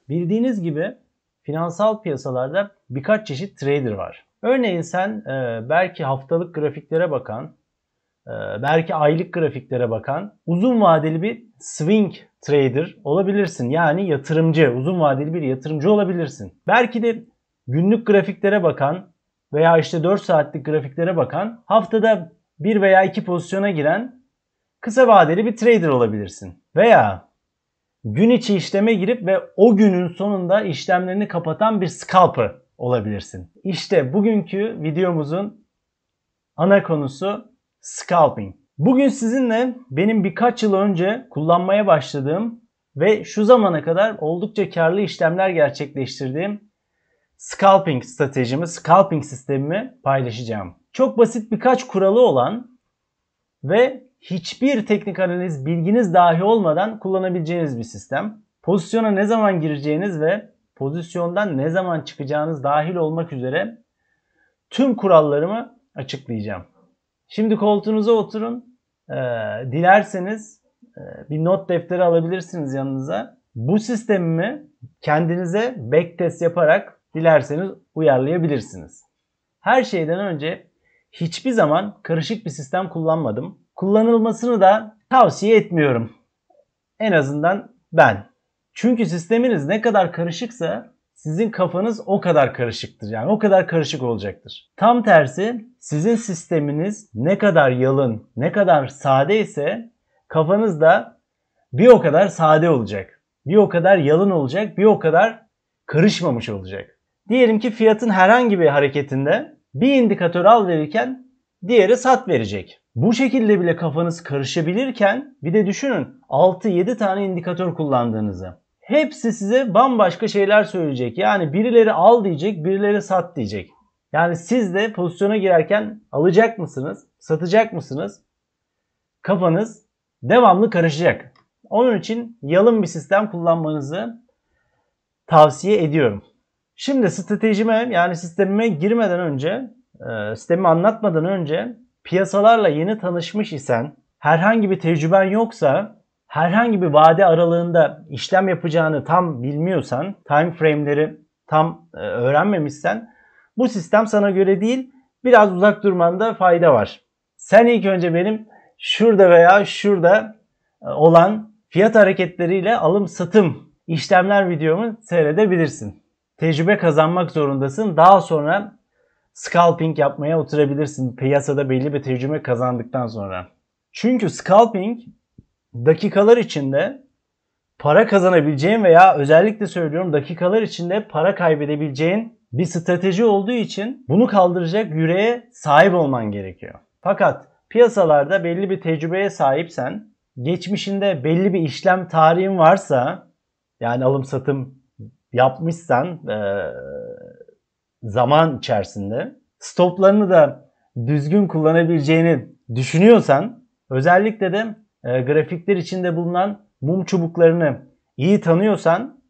Bildiğiniz gibi finansal piyasalarda birkaç çeşit trader var. Örneğin sen belki haftalık grafiklere bakan, belki aylık grafiklere bakan uzun vadeli bir swing trader olabilirsin. Yani yatırımcı, uzun vadeli bir yatırımcı olabilirsin. Belki de günlük grafiklere bakan veya işte 4 saatlik grafiklere bakan, haftada 1 veya 2 pozisyona giren kısa vadeli bir trader olabilirsin. Veya gün içi işleme girip ve o günün sonunda işlemlerini kapatan bir scalper olabilirsin. İşte bugünkü videomuzun ana konusu scalping. Bugün sizinle benim birkaç yıl önce kullanmaya başladığım ve şu zamana kadar oldukça karlı işlemler gerçekleştirdiğim scalping stratejimi, scalping sistemimi paylaşacağım. Çok basit birkaç kuralı olan ve hiçbir teknik analiz bilginiz dahi olmadan kullanabileceğiniz bir sistem. Pozisyona ne zaman gireceğiniz ve pozisyondan ne zaman çıkacağınız dahil olmak üzere tüm kurallarımı açıklayacağım. Şimdi koltuğunuza oturun. Dilerseniz bir not defteri alabilirsiniz yanınıza. Bu sistemimi kendinize backtest yaparak dilerseniz uyarlayabilirsiniz. Her şeyden önce hiçbir zaman karışık bir sistem kullanmadım. Kullanılmasını da tavsiye etmiyorum. En azından ben. Çünkü sisteminiz ne kadar karışıksa sizin kafanız o kadar karışıktır. Yani o kadar karışık olacaktır. Tam tersi, sizin sisteminiz ne kadar yalın, ne kadar sade ise kafanız da bir o kadar sade olacak. Bir o kadar yalın olacak, bir o kadar karışmamış olacak. Diyelim ki fiyatın herhangi bir hareketinde bir indikatör al verirken diğeri sat verecek. Bu şekilde bile kafanız karışabilirken bir de düşünün 6-7 tane indikatör kullandığınızı. Hepsi size bambaşka şeyler söyleyecek. Yani birileri al diyecek, birileri sat diyecek. Yani siz de pozisyona girerken alacak mısınız, satacak mısınız? Kafanız devamlı karışacak. Onun için yalın bir sistem kullanmanızı tavsiye ediyorum. Şimdi stratejime yani sistemime girmeden önce, sistemi anlatmadan önce piyasalarla yeni tanışmış isen, herhangi bir tecrüben yoksa, herhangi bir vade aralığında işlem yapacağını tam bilmiyorsan, time frame'leri tam öğrenmemişsen bu sistem sana göre değil, biraz uzak durmanda fayda var. Sen ilk önce benim şurada veya şurada olan fiyat hareketleriyle alım satım işlemler videomu seyredebilirsin. Tecrübe kazanmak zorundasın. Daha sonra scalping yapmaya oturabilirsin. Piyasada belli bir tecrübe kazandıktan sonra. Çünkü scalping dakikalar içinde para kazanabileceğin veya özellikle söylüyorum dakikalar içinde para kaybedebileceğin bir strateji olduğu için bunu kaldıracak yüreğe sahip olman gerekiyor. Fakat piyasalarda belli bir tecrübeye sahipsen, geçmişinde belli bir işlem tarihin varsa, yani alım satım yapmışsan zaman içerisinde, stoplarını da düzgün kullanabileceğini düşünüyorsan, özellikle de grafikler içinde bulunan mum çubuklarını iyi tanıyorsan,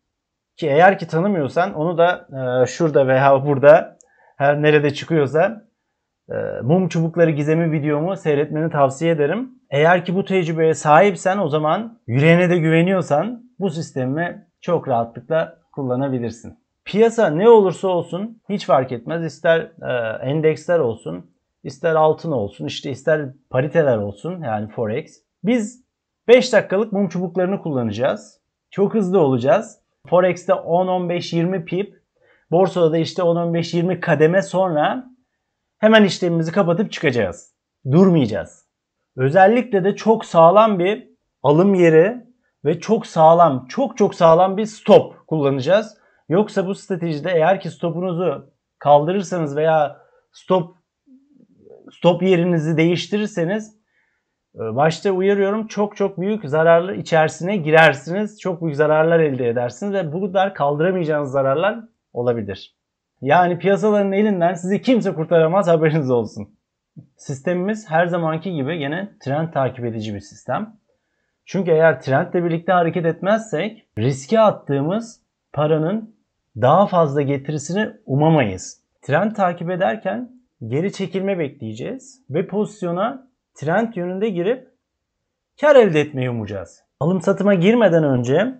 ki eğer ki tanımıyorsan onu da şurada veya burada her nerede çıkıyorsa mum çubukları gizemi videomu seyretmeni tavsiye ederim. Eğer ki bu tecrübeye sahipsen, o zaman yüreğine de güveniyorsan bu sistemi çok rahatlıkla kullanabilirsin. Piyasa ne olursa olsun hiç fark etmez. İster endeksler olsun, ister altın olsun, işte ister pariteler olsun, yani forex. Biz 5 dakikalık mum çubuklarını kullanacağız. Çok hızlı olacağız. Forex'te 10-15-20 pip, borsada da işte 10-15-20 kademe sonra hemen işlemimizi kapatıp çıkacağız. Durmayacağız. Özellikle de çok sağlam bir alım yeri ve çok sağlam, çok sağlam bir stop kullanacağız. Yoksa bu stratejide eğer ki stopunuzu kaldırırsanız veya stop yerinizi değiştirirseniz, başta uyarıyorum, çok büyük zararlar içerisine girersiniz. Çok büyük zararlar elde edersiniz ve bu kadar kaldıramayacağınız zararlar olabilir. Yani piyasaların elinden sizi kimse kurtaramaz, haberiniz olsun. Sistemimiz her zamanki gibi yine trend takip edici bir sistem. Çünkü eğer trendle birlikte hareket etmezsek riske attığımız paranın daha fazla getirisini umamayız. Trend takip ederken geri çekilme bekleyeceğiz ve pozisyona trend yönünde girip kar elde etmeyi umacağız. Alım satıma girmeden önce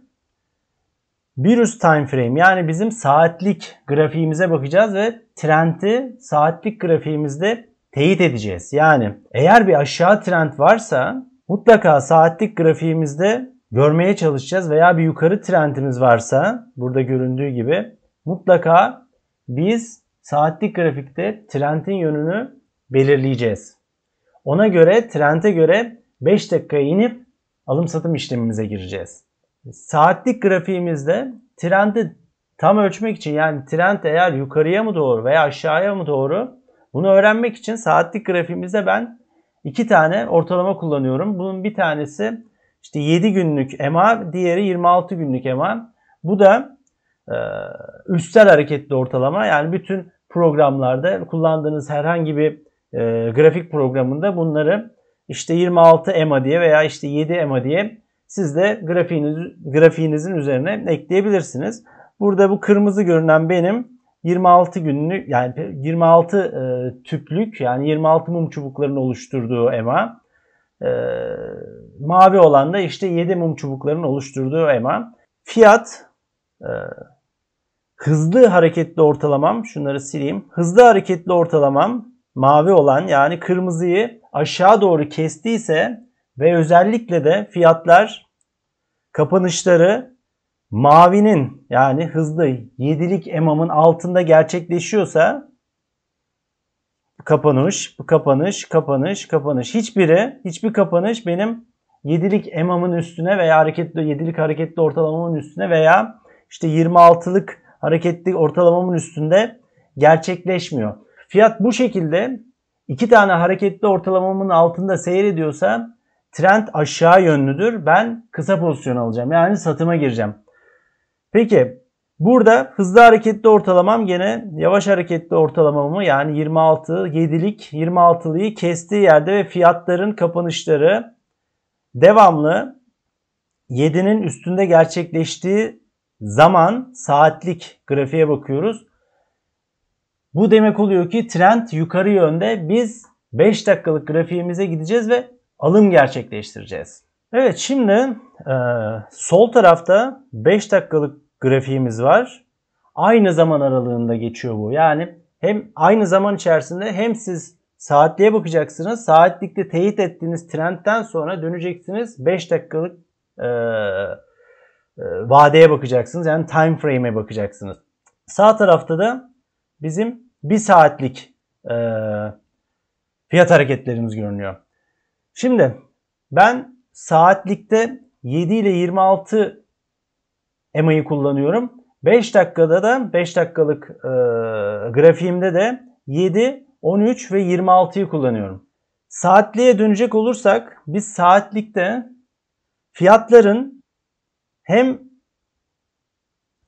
Bir üst time frame yani bizim saatlik grafiğimize bakacağız ve trendi saatlik grafiğimizde teyit edeceğiz. Yani eğer bir aşağı trend varsa mutlaka saatlik grafiğimizde görmeye çalışacağız veya bir yukarı trendimiz varsa burada göründüğü gibi mutlaka biz saatlik grafikte trendin yönünü belirleyeceğiz. Ona göre trende göre 5 dakikaya inip alım satım işlemimize gireceğiz. Saatlik grafiğimizde trendi tam ölçmek için yani trend eğer yukarıya mı doğru veya aşağıya mı doğru bunu öğrenmek için saatlik grafiğimizde ben 2 tane ortalama kullanıyorum. Bunun bir tanesi işte 7 günlük EMA, diğeri 26 günlük EMA. Bu da üstel hareketli ortalama yani bütün programlarda kullandığınız herhangi bir grafik programında bunları işte 26 EMA diye veya işte 7 EMA diye siz de grafiğinizin üzerine ekleyebilirsiniz. Burada bu kırmızı görünen benim 26 günlük yani 26 tüplük yani 26 mum çubuklarının oluşturduğu EMA. Mavi olan da işte 7 mum çubuklarının oluşturduğu EMA. Fiyat hızlı hareketli ortalamam, şunları sileyim. Hızlı hareketli ortalamam mavi olan yani kırmızıyı aşağı doğru kestiyse ve özellikle de fiyatlar kapanışları mavinin yani hızlı 7'lik EMA'mın altında gerçekleşiyorsa kapanış, kapanış. Hiçbir kapanış benim 7'lik EMA'mın üstüne veya 7'lik hareketli ortalamamın üstüne veya işte 26'lık hareketli ortalamamın üstünde gerçekleşmiyor. Fiyat bu şekilde 2 tane hareketli ortalamamın altında seyrediyorsa trend aşağı yönlüdür. Ben kısa pozisyon alacağım. Yani satıma gireceğim. Peki burada hızlı hareketli ortalamam gene yavaş hareketli ortalamamı yani 26'lıyı kestiği yerde ve fiyatların kapanışları devamlı 7'nin üstünde gerçekleştiği zaman saatlik grafiğe bakıyoruz. Bu demek oluyor ki trend yukarı yönde. Biz 5 dakikalık grafiğimize gideceğiz ve alım gerçekleştireceğiz. Evet şimdi sol tarafta 5 dakikalık grafiğimiz var. Aynı zaman aralığında geçiyor bu. Yani hem aynı zaman içerisinde hem siz saatliğe bakacaksınız. Saatlikte teyit ettiğiniz trendten sonra döneceksiniz 5 dakikalık vadeye bakacaksınız. Yani time frame'e bakacaksınız. Sağ tarafta da bizim 1 saatlik fiyat hareketlerimiz görünüyor. Şimdi ben saatlikte 7 ile 26 EMA'yı kullanıyorum. 5 dakikada da 5 dakikalık grafiğimde de 7, 13 ve 26'yı kullanıyorum. Saatliğe dönecek olursak biz saatlikte fiyatların hem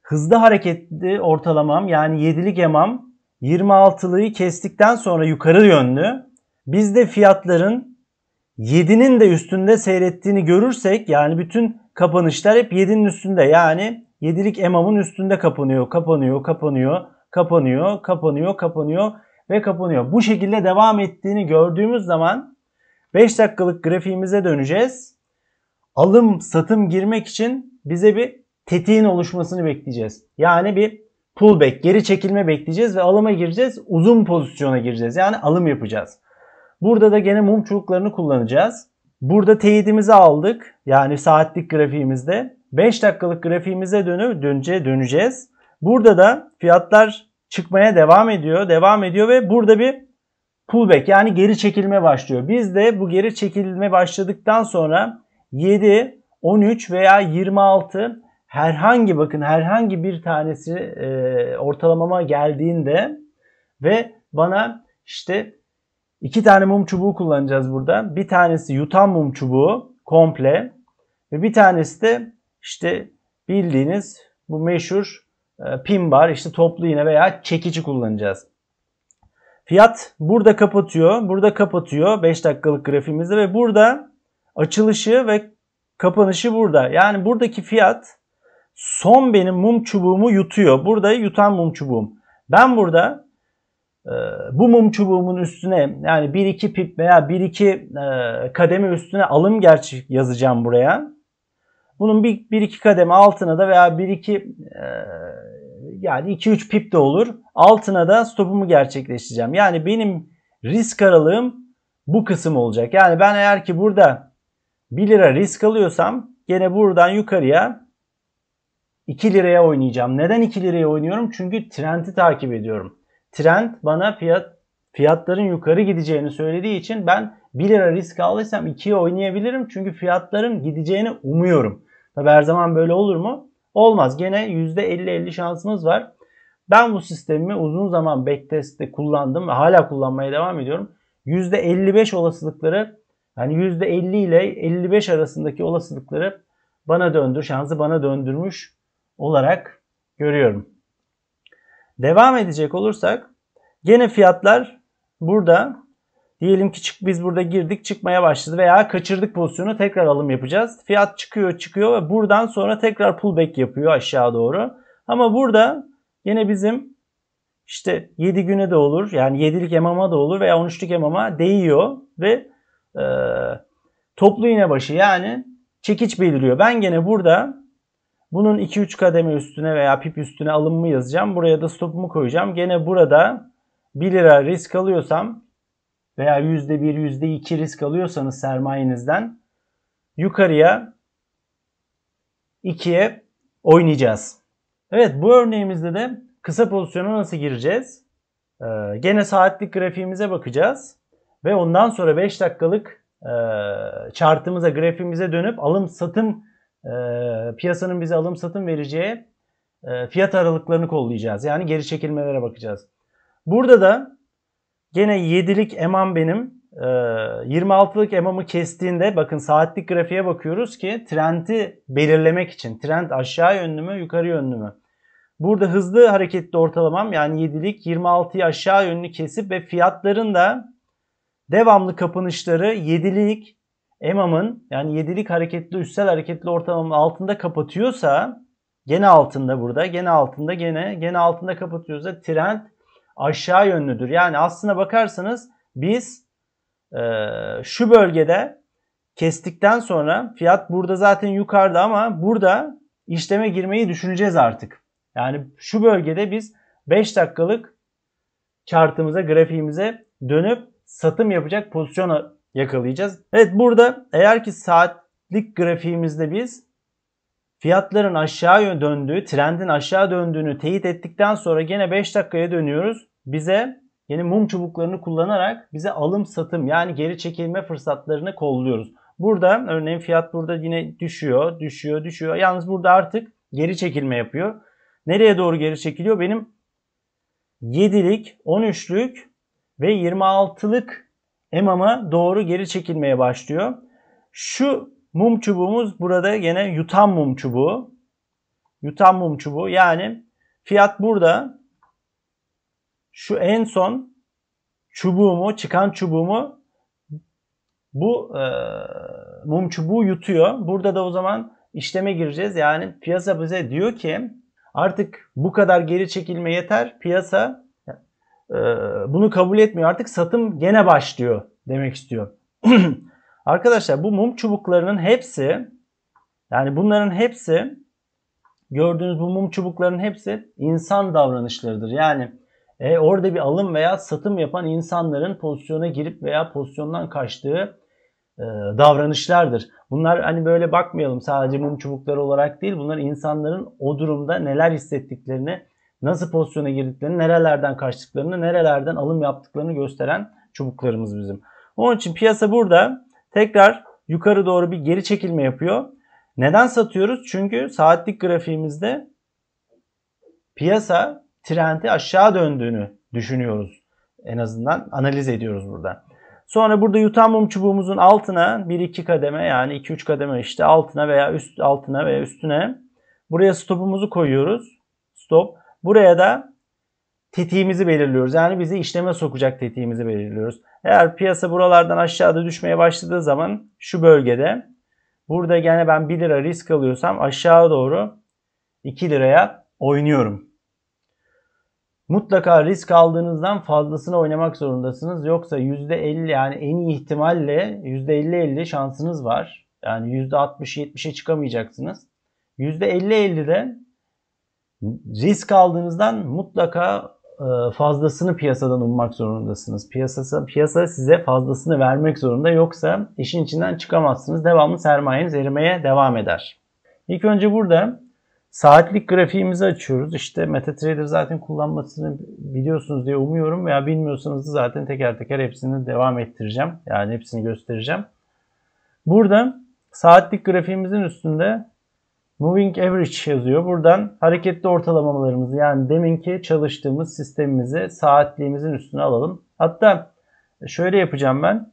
hızlı hareketli ortalamam yani 7'lik EMA'm 26'lıyı kestikten sonra yukarı yönlü. Biz de fiyatların 7'nin de üstünde seyrettiğini görürsek yani bütün kapanışlar hep 7'nin üstünde yani 7'lik EMA'mın üstünde kapanıyor. Bu şekilde devam ettiğini gördüğümüz zaman 5 dakikalık grafiğimize döneceğiz. Alım satım girmek için bize bir tetiğin oluşmasını bekleyeceğiz. Yani bir pullback, geri çekilme bekleyeceğiz ve alıma gireceğiz. Uzun pozisyona gireceğiz. Yani alım yapacağız. Burada da gene mum çubuklarını kullanacağız. Burada teyidimizi aldık. Yani saatlik grafiğimizde. 5 dakikalık grafiğimize döneceğiz. Burada da fiyatlar çıkmaya devam ediyor ve burada bir pullback yani geri çekilme başlıyor. Biz de bu geri çekilme başladıktan sonra 7, 13 veya 26 herhangi bir tanesi ortalamama geldiğinde ve bana işte 2 tane mum çubuğu kullanacağız burada. Bir tanesi yutan mum çubuğu komple ve bir tanesi de işte bildiğiniz bu meşhur pin bar işte toplu iğne veya çekici kullanacağız. Fiyat burada kapatıyor 5 dakikalık grafiğimizde ve burada açılışı ve kapanışı burada. Yani buradaki fiyat son benim mum çubuğumu yutuyor. Burada yutan mum çubuğum. Ben burada bu mum çubuğumun üstüne yani 1-2 pip veya 1-2 kademe üstüne alım yazacağım buraya. Bunun bir iki kademe altına da veya bir iki yani 2-3 pip de olur. Altına da stopumu gerçekleştireceğim. Yani benim risk aralığım bu kısım olacak. Yani ben eğer ki burada 1 lira risk alıyorsam gene buradan yukarıya 2 liraya oynayacağım. Neden 2 liraya oynuyorum? Çünkü trendi takip ediyorum. Trend bana fiyatların yukarı gideceğini söylediği için ben 1 lira risk aldıysam 2'ye oynayabilirim. Çünkü fiyatların gideceğini umuyorum. Tabi her zaman böyle olur mu? Olmaz. Gene %50-50 şansımız var. Ben bu sistemimi uzun zaman backtest'te kullandım ve hala kullanmaya devam ediyorum. %55 olasılıkları, yani %50 ile 55 arasındaki olasılıkları şansı bana döndürmüş olarak görüyorum. Devam edecek olursak gene fiyatlar burada, diyelim ki biz burada girdik, çıkmaya başladı veya kaçırdık pozisyonu, tekrar alım yapacağız. Fiyat çıkıyor ve buradan sonra tekrar pullback yapıyor aşağı doğru. Ama burada yine bizim işte 7 güne de olur, yani 7'lik EMA'ma da olur veya 13'lük EMA'ma değiyor ve toplu iğne başı, yani çekiç belirliyor. Ben gene burada bunun 2-3 kademe üstüne veya pip üstüne alımımı yazacağım. Buraya da stopumu koyacağım. Gene burada 1 lira risk alıyorsam veya %1, %2 risk alıyorsanız sermayenizden yukarıya 2'ye oynayacağız. Evet, bu örneğimizde de kısa pozisyona nasıl gireceğiz? Gene saatlik grafiğimize bakacağız. Ve ondan sonra 5 dakikalık chartımıza, grafiğimize dönüp alım satım, piyasanın bize alım satım vereceği fiyat aralıklarını kollayacağız. Yani geri çekilmelere bakacağız. Burada da gene 7'lik EMA'm benim 26'lık EMA'mı kestiğinde, bakın saatlik grafiğe bakıyoruz ki trendi belirlemek için. Trend aşağı yönlü mü, yukarı yönlü mü? Burada hızlı hareketli ortalamam, yani 7'lik 26'yı aşağı yönlü kesip ve fiyatların da devamlı kapanışları 7'lik EMA'mın, yani 7'lik hareketli üstel hareketli ortalamamın altında kapatıyorsa, gene altında burada, gene altında, gene altında kapatıyorsa trend aşağı yönlüdür. Yani aslına bakarsanız biz şu bölgede kestikten sonra fiyat burada zaten yukarıda ama burada işleme girmeyi düşüneceğiz artık. Yani şu bölgede biz 5 dakikalık chartımıza, grafiğimize dönüp satım yapacak pozisyonu yakalayacağız. Evet, burada eğer ki saatlik grafiğimizde biz fiyatların aşağı döndüğü, trendin aşağı döndüğünü teyit ettikten sonra gene 5 dakikaya dönüyoruz. Bize yeni mum çubuklarını kullanarak bize alım satım, yani geri çekilme fırsatlarını kolluyoruz. Burada örneğin fiyat burada yine düşüyor. Yalnız burada artık geri çekilme yapıyor. Nereye doğru geri çekiliyor? Benim 7'lik, 13'lük ve 26'lık EMA'ma doğru geri çekilmeye başlıyor. Şu mum çubuğumuz burada yine yutan mum çubuğu. Yutan mum çubuğu, yani fiyat burada şu en son çıkan çubuğumu bu mum çubuğu yutuyor. Burada da o zaman işleme gireceğiz. Yani piyasa bize diyor ki artık bu kadar geri çekilme yeter. Piyasa bunu kabul etmiyor. Artık satım gene başlıyor demek istiyor. Arkadaşlar, bu mum çubuklarının hepsi, yani bunların hepsi, gördüğünüz bu mum çubuklarının hepsi insan davranışlarıdır. Yani orada bir alım veya satım yapan insanların pozisyona girip veya pozisyondan kaçtığı davranışlardır. Bunlar hani böyle bakmayalım sadece mum çubukları olarak değil. Bunlar insanların o durumda neler hissettiklerini, nasıl pozisyona girdiklerini, nerelerden kaçtıklarını, nerelerden alım yaptıklarını gösteren çubuklarımız bizim. Onun için piyasa burada tekrar yukarı doğru bir geri çekilme yapıyor. Neden satıyoruz? Çünkü saatlik grafiğimizde piyasa trendi aşağı döndüğünü düşünüyoruz. En azından analiz ediyoruz burada. Sonra burada yutan mum çubuğumuzun altına 1-2 kademe, yani 2-3 kademe işte altına veya üstüne buraya stopumuzu koyuyoruz. Stop. Buraya da tetiğimizi belirliyoruz. Yani bizi işleme sokacak tetiğimizi belirliyoruz. Eğer piyasa buralardan aşağıda düşmeye başladığı zaman şu bölgede, burada gene ben 1 lira risk alıyorsam aşağı doğru 2 liraya oynuyorum. Mutlaka risk aldığınızdan fazlasını oynamak zorundasınız. Yoksa %50, yani en iyi ihtimalle %50-50 şansınız var. Yani %60-70'e çıkamayacaksınız. %50-50'de risk aldığınızdan mutlaka fazlasını piyasadan ummak zorundasınız. Piyasa size fazlasını vermek zorunda, yoksa işin içinden çıkamazsınız. Devamlı sermayeniz erimeye devam eder. İlk önce burada saatlik grafiğimizi açıyoruz. İşte MetaTrader zaten kullanmasını biliyorsunuz diye umuyorum, veya bilmiyorsanız da zaten teker teker hepsini devam ettireceğim. Yani hepsini göstereceğim. Burada saatlik grafiğimizin üstünde Moving Average yazıyor. Buradan hareketli ortalamalarımızı, yani deminki çalıştığımız sistemimizi saatliğimizin üstüne alalım. Hatta şöyle yapacağım ben.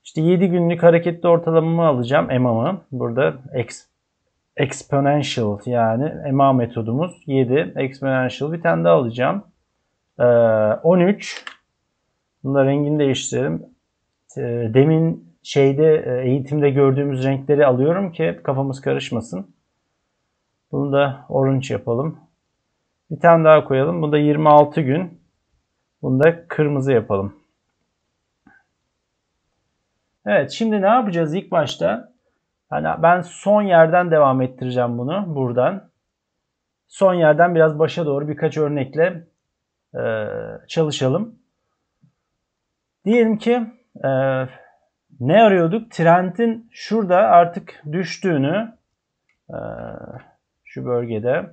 İşte 7 günlük hareketli ortalamamı alacağım, EMA'mı. Burada Exponential, yani EMA metodumuz 7. Exponential bir tane daha alacağım. 13. Bunun rengini değiştirelim. Demin eğitimde gördüğümüz renkleri alıyorum ki kafamız karışmasın. Bunu da orange yapalım. Bir tane daha koyalım. Bu da 26 gün. Bunu da kırmızı yapalım. Evet, şimdi ne yapacağız ilk başta? Hani ben son yerden devam ettireceğim bunu buradan. Son yerden biraz başa doğru birkaç örnekle çalışalım. Diyelim ki ne arıyorduk? Trendin şurada artık düştüğünü, şu bölgede.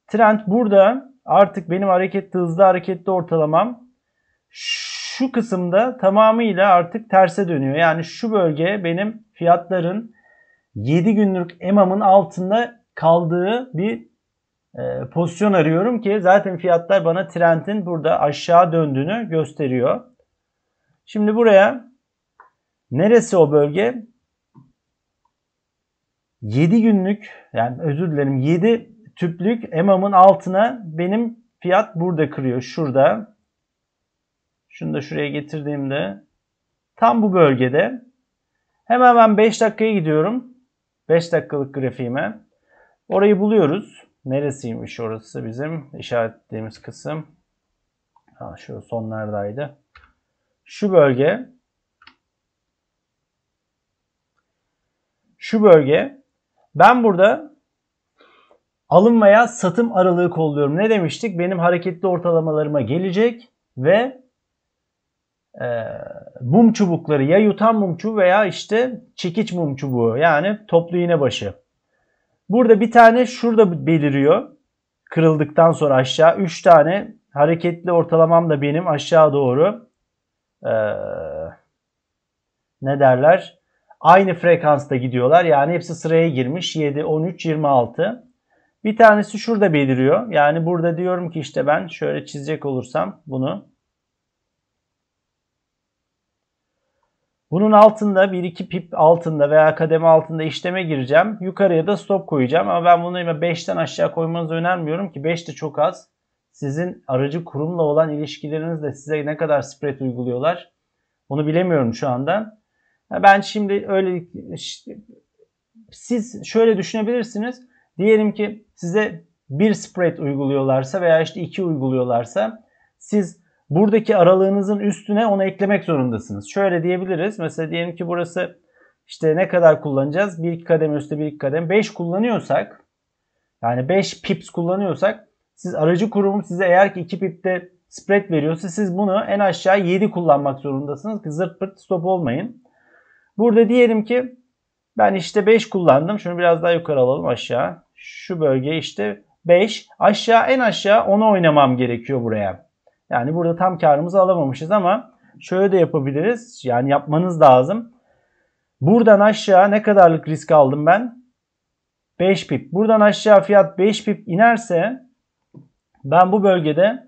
Trend burada artık benim hızlı hareketli ortalamam şu kısımda tamamıyla artık terse dönüyor. Yani şu bölge benim fiyatların 7 günlük EMA'mın altında kaldığı bir pozisyon arıyorum ki zaten fiyatlar bana trendin burada aşağı döndüğünü gösteriyor. Şimdi buraya, neresi o bölge? 7 günlük, yani özür dilerim, 7 tüplük EMA'mın altına benim fiyat burada kırıyor. Şurada. Şunu da şuraya getirdiğimde tam bu bölgede. Hemen ben 5 dakikaya gidiyorum. 5 dakikalık grafiğime. Orayı buluyoruz. Neresiymiş orası bizim işaretlediğimiz kısım? Şu sonlardaydı. Şu bölge. Şu bölge. Ben burada alım veya satım aralığı kolluyorum. Ne demiştik? Benim hareketli ortalamalarıma gelecek ve mum çubukları, ya yutan mum çubuğu veya işte çekiç mum çubuğu, yani toplu iğne başı. Burada bir tane şurada beliriyor. Kırıldıktan sonra aşağı 3 tane hareketli ortalamam da benim aşağı doğru ne derler? Aynı frekansta gidiyorlar. Yani hepsi sıraya girmiş. 7, 13, 26. Bir tanesi şurada beliriyor. Yani burada diyorum ki işte ben şöyle çizecek olursam bunu. Bunun altında 1-2 pip altında veya kademe altında işleme gireceğim. Yukarıya da stop koyacağım. Ama ben bunu 5'ten aşağı koymanızı önermiyorum ki 5 de çok az. Sizin aracı kurumla olan ilişkilerinizde size ne kadar spread uyguluyorlar onu bilemiyorum şu anda. Ben şimdi öyle, siz şöyle düşünebilirsiniz. Diyelim ki size bir spread uyguluyorlarsa veya işte 2 uyguluyorlarsa siz buradaki aralığınızın üstüne onu eklemek zorundasınız. Şöyle diyebiliriz. Mesela diyelim ki burası işte ne kadar kullanacağız? 1-2 kademe üstte 1-2 kademe. 5 kullanıyorsak, yani 5 pips kullanıyorsak, siz aracı kurum size eğer ki 2 pipte spread veriyorsa siz bunu en aşağı 7 kullanmak zorundasınız ki zırt pırt stop olmayın. Burada diyelim ki ben işte 5 kullandım. Şunu biraz daha yukarı alalım, aşağı. Şu bölge işte 5. Aşağı, en aşağı 10'u oynamam gerekiyor buraya. Yani burada tam karımızı alamamışız ama şöyle de yapabiliriz. Yani yapmanız lazım. Buradan aşağı ne kadarlık risk aldım ben? 5 pip. Buradan aşağı fiyat 5 pip inerse ben bu bölgede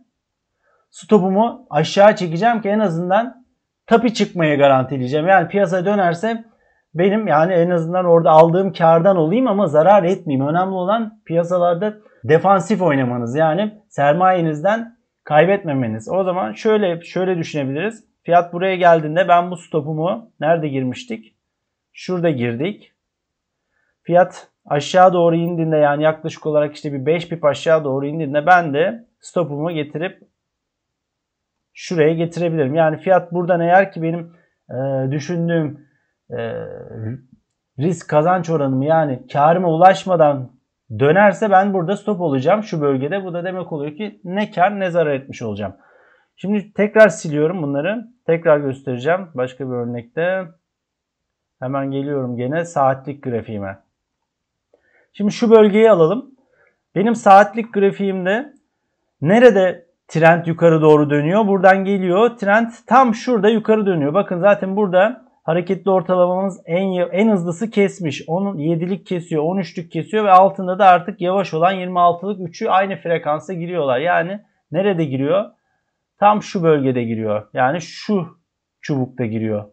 stopumu aşağı çekeceğim ki en azından tapi çıkmaya garantileyeceğim. Yani piyasa dönerse benim, yani en azından orada aldığım kardan olayım ama zarar etmeyeyim. Önemli olan piyasalarda defansif oynamanız. Yani sermayenizden kaybetmemeniz. O zaman şöyle düşünebiliriz. Fiyat buraya geldiğinde ben bu stopumu nerede girmiştik? Şurada girdik. Fiyat aşağı doğru indiğinde, yani yaklaşık olarak işte bir 5 pip aşağı doğru indiğinde ben de stopumu getirip şuraya getirebilirim. Yani fiyat buradan eğer ki benim düşündüğüm risk kazanç oranımı yani karıma ulaşmadan dönerse ben burada stop olacağım şu bölgede. Bu da demek oluyor ki ne kar ne zarar etmiş olacağım. Şimdi tekrar siliyorum bunları. Tekrar göstereceğim başka bir örnekte. Hemen geliyorum gene saatlik grafiğime. Şimdi şu bölgeyi alalım. Benim saatlik grafiğimde nerede trend yukarı doğru dönüyor? Buradan geliyor. Trend tam şurada yukarı dönüyor. Bakın zaten burada hareketli ortalamamız en hızlısı kesmiş. 7'lik kesiyor, 13'lük kesiyor ve altında da artık yavaş olan 26'lık 3'ü aynı frekansa giriyorlar. Yani nerede giriyor? Tam şu bölgede giriyor. Yani şu çubukta giriyor.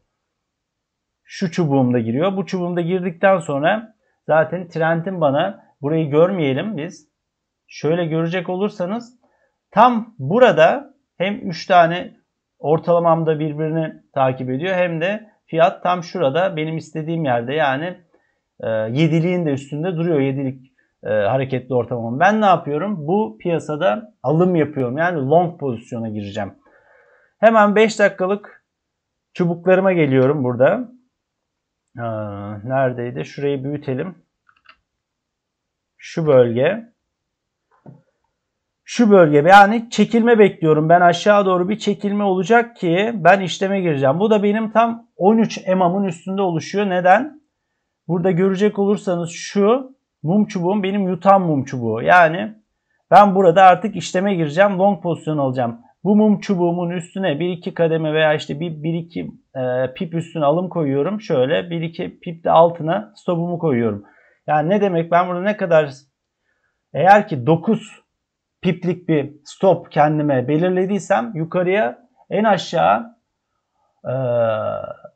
Şu çubuğumda giriyor. Bu çubuğumda girdikten sonra zaten trendin bana burayı görmeyelim biz. Şöyle görecek olursanız tam burada hem 3 tane ortalamamda birbirini takip ediyor hem de fiyat tam şurada benim istediğim yerde yani 7'liğin de üstünde duruyor 7'lik hareketli ortalamam. Ben ne yapıyorum? Bu piyasada alım yapıyorum. Yani long pozisyona gireceğim. Hemen 5 dakikalık çubuklarıma geliyorum burada. Neredeydi? Şurayı büyütelim. Şu bölge. Şu bölge yani çekilme bekliyorum. Ben aşağı doğru bir çekilme olacak ki ben işleme gireceğim. Bu da benim tam 13 EMA'mın üstünde oluşuyor. Neden? Burada görecek olursanız şu mum çubuğum benim yutan mum çubuğu. Yani ben burada artık işleme gireceğim. Long pozisyon alacağım. Bu mum çubuğumun üstüne 1-2 kademe veya işte 1-2 pip üstüne alım koyuyorum. Şöyle 1-2 pip de altına stopumu koyuyorum. Yani ne demek ben burada ne kadar eğer ki 9 piplik bir stop kendime belirlediysem yukarıya en aşağı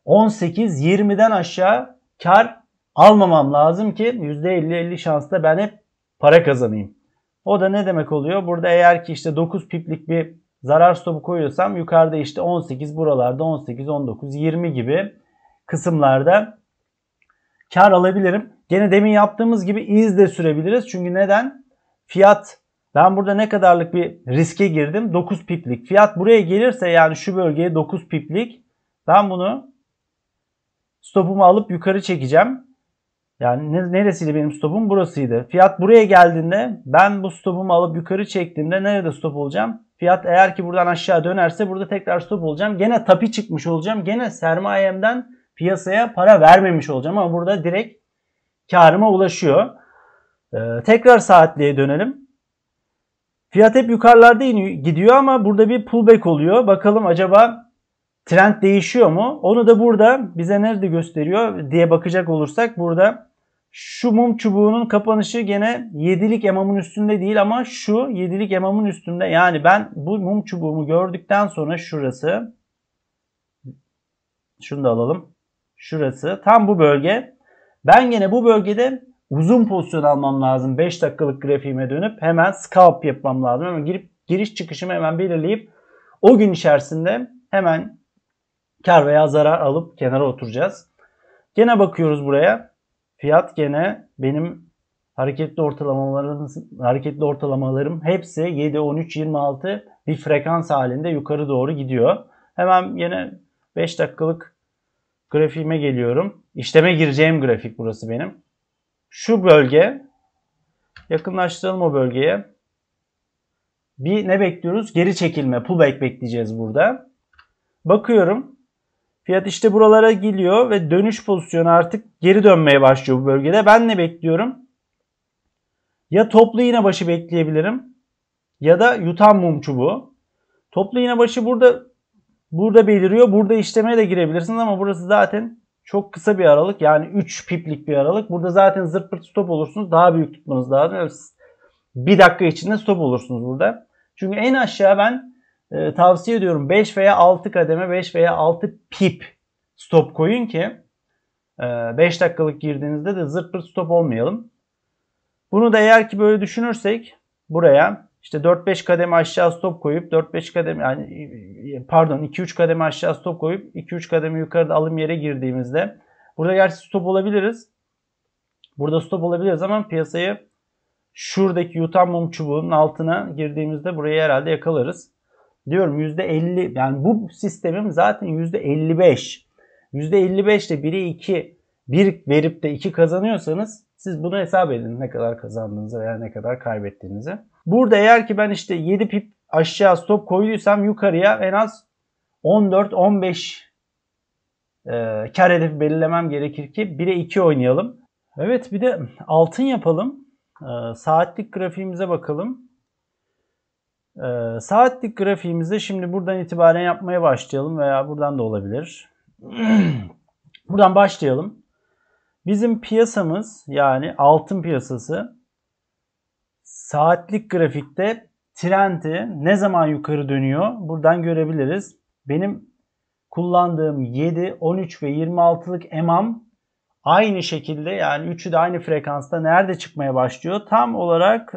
18-20'den aşağı kar almamam lazım ki %50-50 şansla ben hep para kazanayım. O da ne demek oluyor? Burada eğer ki işte 9 piplik bir zarar stopu koyuyorsam yukarıda işte 18 buralarda 18, 19, 20 gibi kısımlarda kar alabilirim. Gene demin yaptığımız gibi iz de sürebiliriz. Çünkü neden? Fiyat ben burada ne kadarlık bir riske girdim? 9 piplik. Fiyat buraya gelirse yani şu bölgeye 9 piplik ben bunu stopumu alıp yukarı çekeceğim. Yani neresiydi benim stopum? Burasıydı. Fiyat buraya geldiğinde ben bu stopumu alıp yukarı çektiğimde nerede stop olacağım? Fiyat eğer ki buradan aşağı dönerse burada tekrar stop olacağım. Gene tapi çıkmış olacağım. Gene sermayemden piyasaya para vermemiş olacağım ama burada direkt karıma ulaşıyor. Tekrar saatliğe dönelim. Fiyat hep yukarılarda gidiyor ama burada bir pullback oluyor. Bakalım acaba trend değişiyor mu? Onu da burada bize nerede gösteriyor diye bakacak olursak burada şu mum çubuğunun kapanışı gene 7'lik EMA'mın üstünde değil ama şu 7'lik EMA'mın üstünde. Yani ben bu mum çubuğumu gördükten sonra şurası, şunu da alalım. Şurası tam bu bölge. Ben gene bu bölgede uzun pozisyon almam lazım. 5 dakikalık grafiğime dönüp hemen scalp yapmam lazım. Hemen girip giriş çıkışımı hemen belirleyip o gün içerisinde hemen kar veya zarar alıp kenara oturacağız. Gene bakıyoruz buraya. Fiyat gene benim hareketli ortalamalarım hepsi 7, 13, 26 bir frekans halinde yukarı doğru gidiyor. Hemen yine 5 dakikalık grafiğime geliyorum. İşleme gireceğim grafik burası benim. Şu bölge, yakınlaştıralım o bölgeye. Bir ne bekliyoruz? Geri çekilme, pullback bekleyeceğiz burada. Bakıyorum. Fiyat işte buralara geliyor ve dönüş pozisyonu artık geri dönmeye başlıyor bu bölgede. Ben ne bekliyorum? Ya toplu iğne başı bekleyebilirim ya da yutan mum çubuğu. Toplu iğne başı burada beliriyor. Burada işlemeye de girebilirsiniz ama burası zaten çok kısa bir aralık. Yani 3 piplik bir aralık. Burada zaten zırt pırt stop olursunuz. Daha büyük tutmanız lazım. Bir dakika içinde stop olursunuz burada. Çünkü en aşağı ben tavsiye ediyorum 5 veya 6 kademe 5 veya 6 pip stop koyun ki 5 dakikalık girdiğinizde de zırt pırt stop olmayalım. Bunu da eğer ki böyle düşünürsek buraya işte 4-5 kademe aşağı stop koyup 4-5 kademe yani pardon 2-3 kademe aşağı stop koyup 2-3 kademe yukarıda alım yere girdiğimizde burada gerçi stop olabiliriz. Burada stop olabiliriz ama piyasayı şuradaki yutan mum çubuğunun altına girdiğimizde burayı herhalde yakalarız. Diyorum %50 yani bu sistemim zaten %55. %55 ile 1'e 2 1 verip de 2 kazanıyorsanız siz bunu hesap edin, ne kadar kazandığınızı veya ne kadar kaybettiğinizi. Burada eğer ki ben işte 7 pip aşağı stop koyduysam yukarıya en az 14-15 kar hedefi belirlemem gerekir ki 1'e 2 oynayalım. Evet, bir de altın yapalım. Saatlik grafiğimize bakalım. Saatlik grafiğimizde şimdi buradan itibaren yapmaya başlayalım veya buradan da olabilir. Buradan başlayalım. Bizim piyasamız, yani altın piyasası, saatlik grafikte trendi ne zaman yukarı dönüyor buradan görebiliriz. Benim kullandığım 7, 13 ve 26'lık EMAM aynı şekilde, yani üçü de aynı frekansta nerede çıkmaya başlıyor? Tam olarak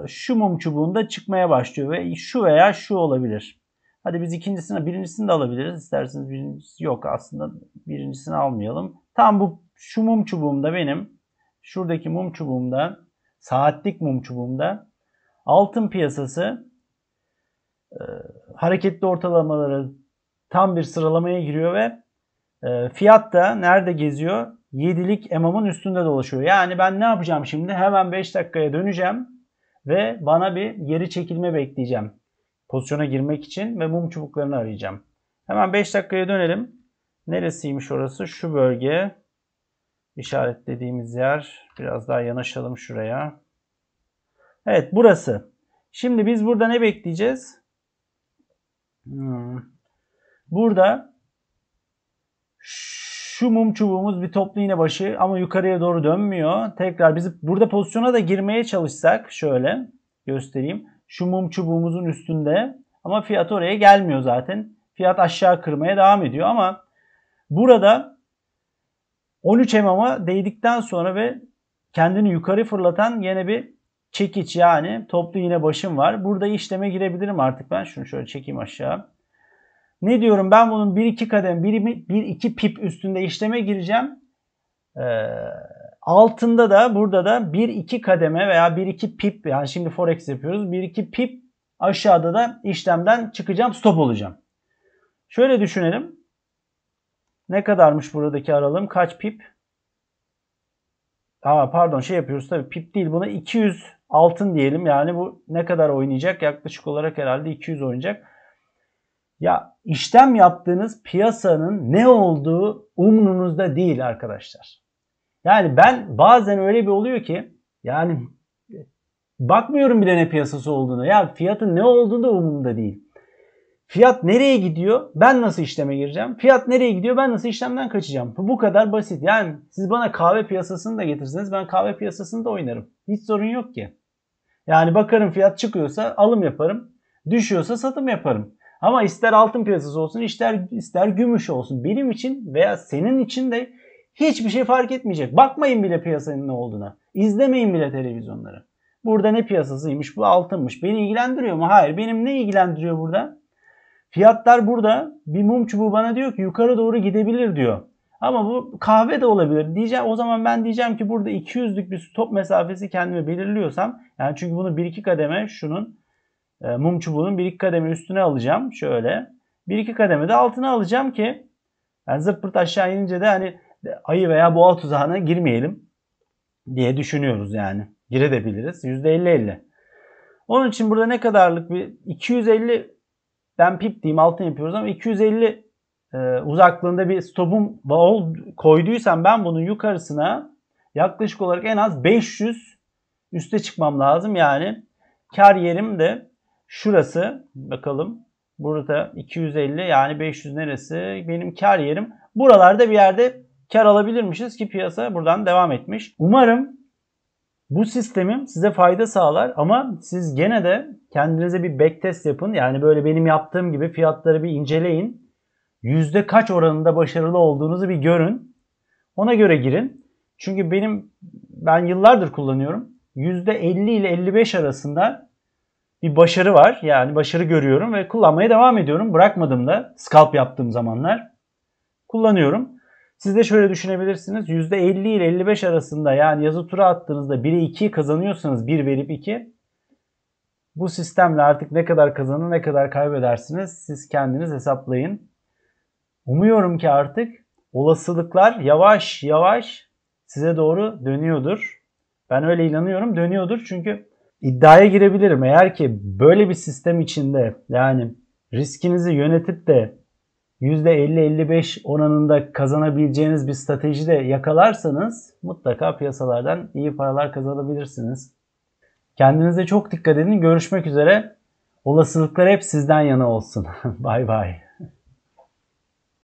şu mum çubuğunda çıkmaya başlıyor ve şu veya şu olabilir. Hadi biz birincisini de alabiliriz. İsterseniz birincisi yok, aslında birincisini almayalım. Tam bu şu mum çubuğumda, benim şuradaki mum çubuğumda, saatlik mum çubuğumda altın piyasası hareketli ortalamaları tam bir sıralamaya giriyor ve fiyat da nerede geziyor? 7'lik EMA'mın üstünde dolaşıyor. Yani ben ne yapacağım şimdi? Hemen 5 dakikaya döneceğim ve bana bir geri çekilme bekleyeceğim. Pozisyona girmek için ve mum çubuklarını arayacağım. Hemen 5 dakikaya dönelim. Neresiymiş orası? Şu bölge. İşaretlediğimiz yer. Biraz daha yanaşalım şuraya. Evet, burası. Şimdi biz burada ne bekleyeceğiz? Burada şu mum çubuğumuz bir toplu iğne başı ama yukarıya doğru dönmüyor. Tekrar biz burada pozisyona da girmeye çalışsak, şöyle göstereyim. Şu mum çubuğumuzun üstünde ama fiyat oraya gelmiyor zaten. Fiyat aşağı kırmaya devam ediyor ama burada 13 EMA'ma değdikten sonra ve kendini yukarı fırlatan yine bir çekiç, yani toplu iğne başım var. Burada işleme girebilirim artık ben. Şunu şöyle çekeyim aşağı. Ne diyorum, ben bunun 1-2 kadem, 1-2 pip üstünde işleme gireceğim. Altında da burada da 1-2 kademe veya 1-2 pip, yani şimdi forex yapıyoruz. 1-2 pip aşağıda da işlemden çıkacağım, stop olacağım. Şöyle düşünelim. Ne kadarmış buradaki aralığım? Kaç pip? Pardon, yapıyoruz tabii, pip değil, buna 200 altın diyelim. Yani bu ne kadar oynayacak? Yaklaşık olarak herhalde 200 oynayacak. Ya, işlem yaptığınız piyasanın ne olduğu umrunuzda değil arkadaşlar. Yani ben bazen öyle bir oluyor ki, yani bakmıyorum bile ne piyasası olduğunu. Ya fiyatın ne olduğu da umurumda değil. Fiyat nereye gidiyor? Ben nasıl işleme gireceğim? Fiyat nereye gidiyor? Ben nasıl işlemden kaçacağım? Bu kadar basit. Yani siz bana kahve piyasasını da getirseniz ben kahve piyasasını da oynarım. Hiç sorun yok ki. Yani bakarım, fiyat çıkıyorsa alım yaparım. Düşüyorsa satım yaparım. Ama ister altın piyasası olsun, ister gümüş olsun, benim için veya senin için de hiçbir şey fark etmeyecek. Bakmayın bile piyasanın ne olduğuna. İzlemeyin bile televizyonları. Burada ne piyasasıymış, bu altınmış. Beni ilgilendiriyor mu? Hayır. Benim ne ilgilendiriyor burada? Fiyatlar burada. Bir mum çubuğu bana diyor ki yukarı doğru gidebilir diyor. Ama bu kahve de olabilir. Diyeceğim, o zaman ben diyeceğim ki burada 200'lük bir stop mesafesi kendime belirliyorsam, yani çünkü bunu 1-2 kademe şunun mum çubuğunun 1-2 kademe üstüne alacağım. Şöyle 1-2 kademe de altına alacağım ki yani zırt pırt aşağı inince de hani ayı veya boğa tuzağına girmeyelim diye düşünüyoruz yani. Girebiliriz. %50-50. Onun için burada ne kadarlık bir 250, ben pip diyeyim, altın yapıyoruz ama 250 uzaklığında bir stopum koyduysam ben bunun yukarısına yaklaşık olarak en az 500 üste çıkmam lazım. Yani kar yerim de şurası. Bakalım. Burada 250, yani 500 neresi? Benim kar yerim. Buralarda bir yerde kar alabilirmişiz ki piyasa buradan devam etmiş. Umarım bu sistemim size fayda sağlar ama siz gene de kendinize bir backtest yapın. Yani böyle benim yaptığım gibi fiyatları bir inceleyin. Yüzde kaç oranında başarılı olduğunuzu bir görün. Ona göre girin. Çünkü ben yıllardır kullanıyorum. %50 ile 55 arasında bir başarı var. Yani başarı görüyorum ve kullanmaya devam ediyorum. Bırakmadım da, scalp yaptığım zamanlar kullanıyorum. Siz de şöyle düşünebilirsiniz. %50 ile 55 arasında, yani yazı tura attığınızda 1'e 2 kazanıyorsanız, 1 verip 2, bu sistemle artık ne kadar kazanır ne kadar kaybedersiniz siz kendiniz hesaplayın. Umuyorum ki artık olasılıklar yavaş yavaş size doğru dönüyordur. Ben öyle inanıyorum, dönüyordur çünkü iddiaya girebilirim. Eğer ki böyle bir sistem içinde yani riskinizi yönetip de %50-55 oranında kazanabileceğiniz bir strateji de yakalarsanız mutlaka piyasalardan iyi paralar kazanabilirsiniz. Kendinize çok dikkat edin. Görüşmek üzere. Olasılıklar hep sizden yana olsun. Bay bay.